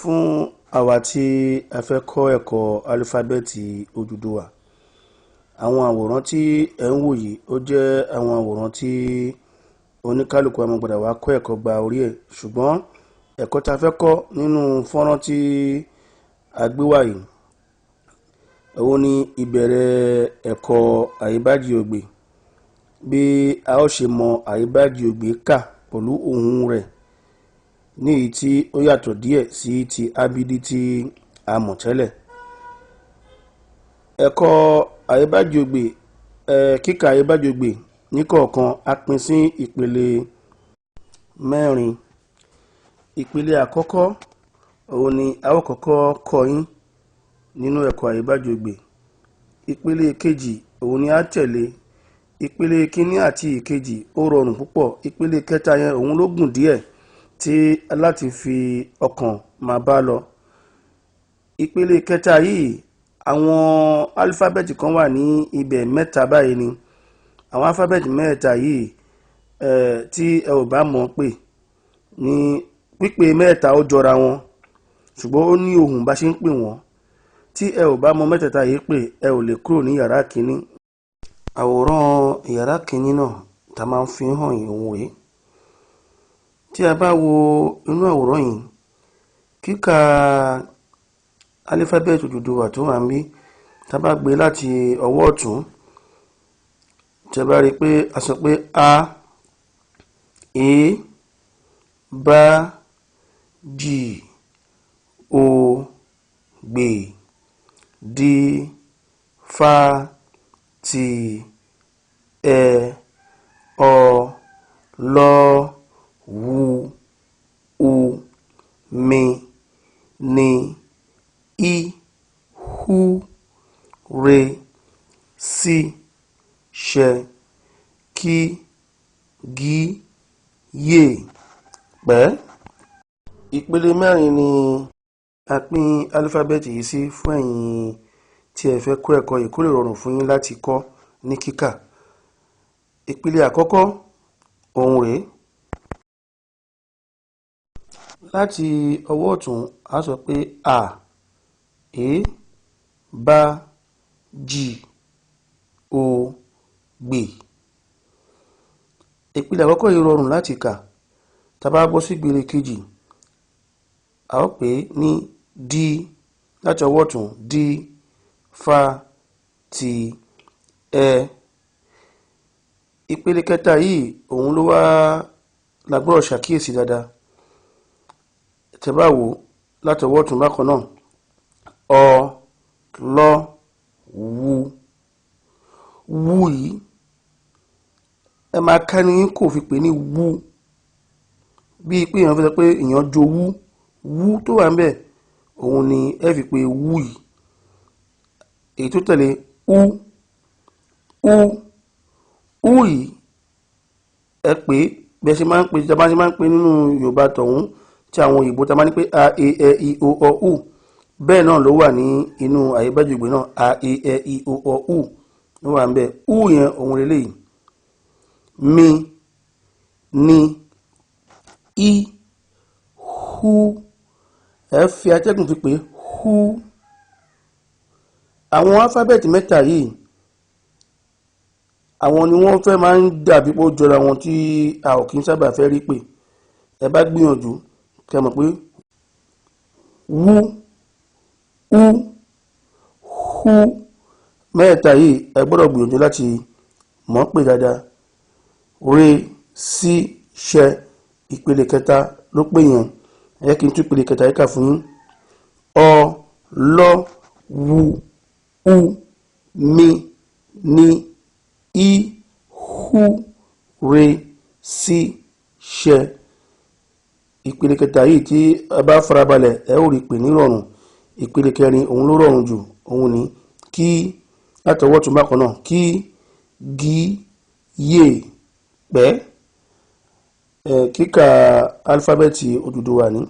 Fún àwa tí a fẹ́ kọ́ ẹ̀kọ́ álífábẹ́ẹ̀tì Oduduwa, àwọn àwòrán tí ẹ ń wò yìí ó jẹ́ àwọn àwòrán tí oníkálùkù a máa gbọ́dọ̀ wá kọ́ ẹ̀kọ́ gba orí ẹ̀, ṣùgbọ́n ẹ̀kọ́ tá a fẹ́ kọ́ nínú fọ́nrán tí a gbé wá yìí, òun ni ìbẹ̀rẹ̀ ẹ̀kọ́ AEBAJIOGBE, bí a ó ṣe mọ AEBAJIOGBE kà pẹ̀lú ohùn rẹ̀ ní èyí tí ó yàtọ̀ díẹ̀ sí ti abidi tí a mọ̀ tẹ́lẹ̀. Ẹ̀kọ́ AEBAJIOGBE, kíkà AEBAJIOGBE níkọ̀ọ̀kan a pín sí ìpele mẹ́rin. Ìpele àkọ́kọ́ òun ni a ó kọ́kọ́ kọ́ yín nínú ẹ̀kọ́ AEBAJIOGBE. Ìpele kejì òun ni a tẹ̀lé. Ìpele kínní àti ìkejì ó rọrùn púpọ̀. Ìpele kẹta yẹn òun ló gùn díẹ̀ tí láti fi ọkàn máa bá lọ. Ìpele kẹta yìí àwọn álífábẹ́ẹ̀tì kan wà ní ibẹ̀ mẹ́ta báyìí ni. Àwọn álífábẹ́ẹ̀tì mẹ́ta yìí tí ẹ ò bá mọ̀ pé ní pípé mẹ́ta ó jọra wọn, ṣùgbọ́n ó ní ohùn bá ṣe ń pè wọ́n. Tí ẹ ò bá mọ̀ mẹ́tẹ̀ẹ̀ta yìí pé ẹ ò lè kúrò ní yàrá kínní. Àwòrán yàrá kínní náà tá máa ń fi hàn yín òun rèé. Tí a bá wo inú àwòrán yìí, kíkà álífábẹ́ẹ̀tì Oduduwa tó wà níbí, tá bá gbé láti ọwọ́ ọ̀tún, tẹ́ bá rí pé a sọ pé a, e, ba, ji, o, gbe, di, fa, ti, ẹ, ọ, lọ, wu, u, mi, ni, i, hu, re, si, ṣẹ, ki, gi, ye, pẹ́. Ìpele mẹ́rin ni a pín álífábẹ́ẹ̀tì yìí sí fún ẹ̀yin tí ẹ fẹ́ kọ́ ẹ̀kọ́ yìí kó lè rọrùn fún yín láti kọ́ ní kíkà. Ìpele àkọ́kọ́ òun rèé. Láti ọwọ́ ọ̀tún a sọ pé a, e, ba, ji, o, gbe. Ìpele àkọ́kọ́ yìí rọrùn láti kà. Tá bá bọ́ sí ìpele kejì, a ó pè é ní di, láti ọwọ́ ọ̀tún, di, fa, ti, ẹ. Ìpele kẹta yìí òun ló wá la gbọ́dọ̀ ṣàkíyèsí dáadáa. Tẹ́ bá wò láti ọwọ́ ọ̀tún bákan náà, ọ, lọ, wu. Wu yìí ẹ máa ká ní kò fi pè ní wu, bíi pé èèyàn fẹ́ sọ pé èèyàn jowú. Wú tó wà ń bẹ̀ òun ni ẹ fi pè wú yìí. Èyí tó tẹ̀lé u, u, u yìí ẹ pè bí ẹ ṣe máa ń pè, tí a bá ṣe máa ń pè nínú Yorùbá tọ̀hún tí àwọn òyìnbó tá máa ní pé a, e, ẹ, i, o, ọ, u. Bẹ́ẹ̀ náà ló wà ní inú AEBAJIOGBE náà, a, e, ẹ, i, o, ọ, u ló wà ń bẹ̀. U yẹn òun lélẹ́yìí. Mi, ni, i, hu. Ẹ fi atẹ́gùn fi pè hu. Àwọn álífábẹ́ẹ̀tì mẹ́ta yìí àwọn ni wọ́n fẹ́ máa ń dàbí pé ó jọra wọn tí a ò kí ń sábà fẹ́ rí pé. Ẹ bá gbìyànjú kẹ́ mọ̀ pé wú, u, hu mẹ́ta yìí ẹ gbọ́dọ̀ gbìyànjú láti mọ̀ pé dáadáa. Re, si, ṣẹ, ìpele kẹta ló pè yẹn. Ẹ jẹ́ kí n tún ìpele kẹta yìí kà fún yín. Ọ, lọ, wu, u, mi, ni, i, hu, re, si, ṣẹ. Ìpele kẹta yìí tí ẹ bá farabalẹ̀ ẹ ó rí pè ní rọrùn. Ìpele kẹrin òun ló rọrùn jù, òun ni kí, láti ọwọ́ tún bákan náà, kí, gi, ye, pẹ́. Kíkà álífábẹ́ẹ̀tì Oduduwa ní.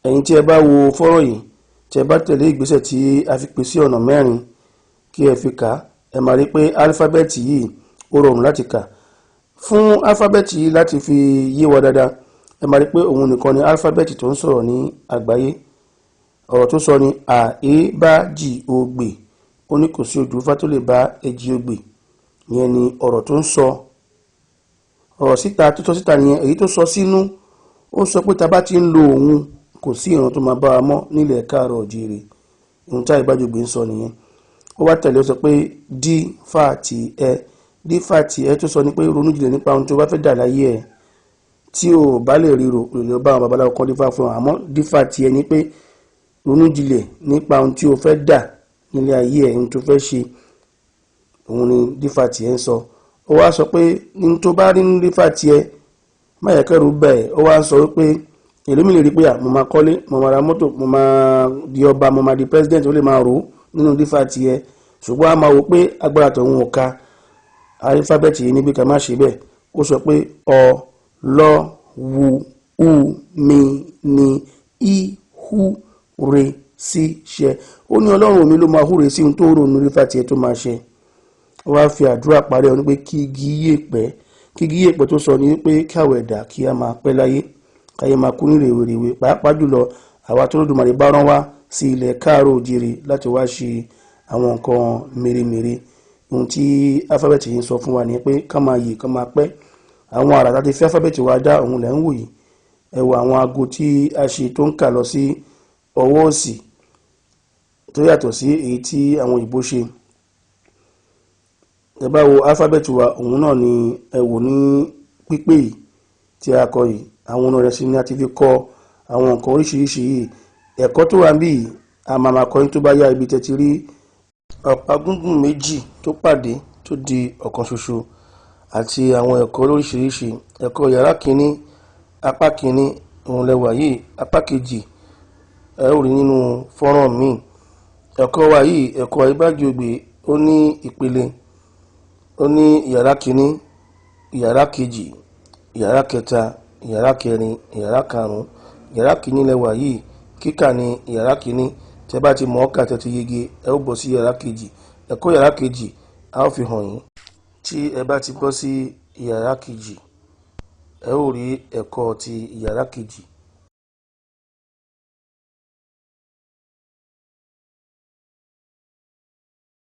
Ẹ̀yin tí ẹ bá wo fọ́nrán yìí, tí ẹ bá tẹ̀lé ìgbésẹ̀ tí a fi pín sí ọ̀nà mẹ́rin kí ẹ fi kà, ẹ máa rí pé álífábẹ́ẹ̀tì yìí ó rọrùn láti kà. Fún álífábẹ́ẹ̀tì yìí láti fi yé wa dáadáa, ẹ máa rí pé òun nìkan ni alifábẹ́ẹ̀tì tó ń sọ̀rọ̀ ní àgbáyé. Ọ̀rọ̀ tó sọ ni AEBAJIOGBE, ó ní kò sí odù Ifá tó lè bá Ejiogbe. Ìyẹn ni ọ̀rọ̀ tó ń sọ. Ọ̀rọ̀ síta tó sọ síta nìyẹn. Èyí tó sọ sínú, ó sọ pé tá bá ti ń lo òun kò sí ìran tó máa bá wa mọ́ nílẹ̀ káàárọ̀ oòjíire. Ohun tí AEBAJIOGBE ń sọ nìyẹn. Ó wá tẹ̀lé, ó sọ pé dífàtì ẹ tó sọ ní pé ronú jinlẹ̀ nípa ohun tó bá fẹ́ dà láyé ẹ̀. Tí o bá lè ríro lè bá àwọn babaláwo kan dífá fún ọ, àmọ́ dífàtì ẹ ní pé ronú jinlẹ̀ nípa ohun tí o fẹ́ dà nílé ayé ẹ̀, ohun tó fẹ́ ṣe. Òun ni dífàtì ẹ ń sọ. Ó wá sọ pé ní tó bá rí ní dífàtì ẹ má yẹ kẹ́rù bẹ́ẹ̀. Ó wá sọ wípé èló mi lè rí pé mo máa kọ́lé, mo máa ra mọ́tò, mo máa di ọba, mo máa di president, ó lè máa rò nínú dífàtì ẹ. Ṣùgbọ́n a máa wò pé agbára tòun ò ka. Alifábẹ́ẹ̀tì yìí níbi ká má ṣe bẹ́ẹ̀. Ó sọ pé Ọlọ́wùmíníhúresíṣẹ. Ó ní Ọlọ́run mi ló máa húre sí ohun tó rò nínú dífàtì ẹ tó máa ṣe. Ó wá fi àdúrà parí ọ ní pé kí igi yèpẹ̀ tó sọ ní pé káwọ̀ ẹ̀dá kí a máa pẹ́ láyé, káyé máa kú ní rèwerèwe, pàápàá jùlọ àwa tó lódùmarè bá rán wá sí ilẹ̀ káàárọ̀ oòjíire láti wá ṣe àwọn nǹkan mèremère. Ohun tí alifábẹ́ẹ̀tì yìí ń sọ fún wa ni pé ká máa yè, ká máa pẹ́. Àwọn àrà láti fi alifábẹ́ẹ̀tì wa dá òun lẹ̀ ń wò yìí. Ẹ wo àwọn aago tí a ṣe tó ń kà lọ sí ọwọ́ òsì tó yàtọ̀ sí èyí tí àwọn òyìnbó ṣe. Ẹ bá wo alifábẹ́ẹ̀tì wa, òun náà ni ẹ wò ní pípé yìí tí a kọ yìí. Àwọn ọ̀nà rẹ̀ sí ni a ti fi kọ àwọn nǹkan oríṣiríṣi yìí. Ẹ̀kọ́ tó wà níbí yìí a máa kọ́ yín tó bá yá. Ibi tẹ́ ti rí ọ̀pá gúngùn méjì tó pàdé tó di ọ̀kan ṣoṣo àti àwọn ẹ̀kọ́ lóríṣiríṣi. Ẹ̀kọ́ yàrá kìíní, apá kìíní òun lẹ́wà yìí, apá kejì ẹ ó rí nínú fọ́nrán míì. Ẹ̀kọ́ wa yìí, ẹ̀kọ́ AEBAJIOGBE, ó ní ìpele. Ó ní yàrá kìíní, yàrá kejì, yàrá kẹta, yàrá kẹrin, yàrá karùn-ún. Yàrá kìíní lẹ́wà yìí, kíkà ní yàrá kìíní. Tẹ́ bá ti mọ̀ ọ́ kà, tẹ́ ti yege, ẹ ó bọ́ sí yàrá kejì. Ẹ̀kọ́ yàrá kejì a ó fi hàn yín. Tí ẹ bá ti bọ́ sí yàrá kejì, ẹ ó rí ẹ̀kọ́ ti yàrá kejì.